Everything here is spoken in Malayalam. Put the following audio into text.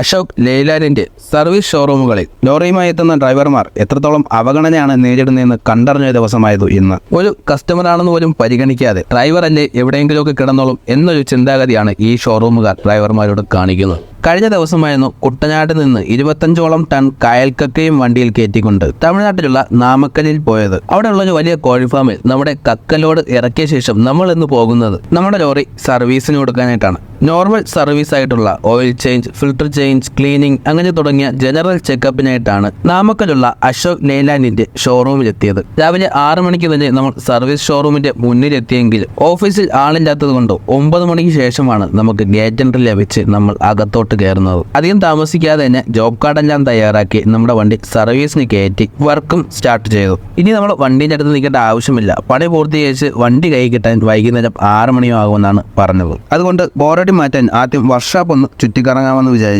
അശോക് ലെയ്ലാൻഡിന്റെ സർവീസ് ഷോറൂമുകളിൽ ലോറിയുമായി എത്തുന്ന ഡ്രൈവർമാർ എത്രത്തോളം അവഗണനയാണ് നേരിടുന്നതെന്ന് കണ്ടറിഞ്ഞ ദിവസമായിരുന്നു ഇന്ന്. ഒരു കസ്റ്റമറാണെന്ന് പോലും പരിഗണിക്കാതെ ഡ്രൈവർ അല്ലേ എവിടെയെങ്കിലുമൊക്കെ കിടന്നോളും എന്നൊരു ചിന്താഗതിയാണ് ഈ ഷോറൂമുകാർ ഡ്രൈവർമാരോട് കാണിക്കുന്നത്. കഴിഞ്ഞ ദിവസമായിരുന്നു കുട്ടനാട്ടിൽ നിന്ന് 25ഓളം ടൺ കായൽക്കക്കയും വണ്ടിയിൽ കയറ്റിക്കൊണ്ട് തമിഴ്നാട്ടിലുള്ള നാമക്കലിൽ പോയത്. അവിടെയുള്ള ഒരു വലിയ കോഴി ഫാമിൽ നമ്മുടെ കക്കലോട് ഇറക്കിയ ശേഷം നമ്മൾ ഇന്ന് പോകുന്നത് നമ്മുടെ ലോറി സർവീസിന് കൊടുക്കാനായിട്ടാണ്. നോർമൽ സർവീസ് ആയിട്ടുള്ള oil change, filter change, cleaning അങ്ങനെ തുടങ്ങിയ ജനറൽ ചെക്കപ്പിനായിട്ടാണ് നാമക്കലുള്ള അശോക് ലെയ്ലാൻഡിന്റെ ഷോറൂമിലെത്തിയത്. രാവിലെ 6 മണിക്ക് തന്നെ നമ്മൾ സർവീസ് ഷോറൂമിന്റെ മുന്നിലെത്തിയെങ്കിലും ഓഫീസിൽ ആളില്ലാത്തത് കൊണ്ട് 9 മണിക്ക് ശേഷമാണ് നമുക്ക് ഗേറ്റ് എൻട്രി ലഭിച്ച് നമ്മൾ അകത്തോട്ട് കയറുന്നത്. അധികം താമസിക്കാതെ തന്നെ ജോബ് കാർഡെല്ലാം തയ്യാറാക്കി നമ്മുടെ വണ്ടി സർവീസിന് കയറ്റി വർക്കും സ്റ്റാർട്ട് ചെയ്തു. ഇനി നമ്മൾ വണ്ടീൻ്റെ അടുത്ത് നിൽക്കേണ്ട ആവശ്യമില്ല. പണി പൂർത്തീകരിച്ച് വണ്ടി കൈ കിട്ടാൻ വൈകുന്നേരം 6 മണിയോ ആകുമെന്നാണ് പറഞ്ഞത്. അതുകൊണ്ട് ബോറടി മാറ്റാൻ ആദ്യം വർക്ക്ഷോപ്പ് ഒന്ന് ചുറ്റിക്കറങ്ങാമെന്ന് വിചാരിച്ചു.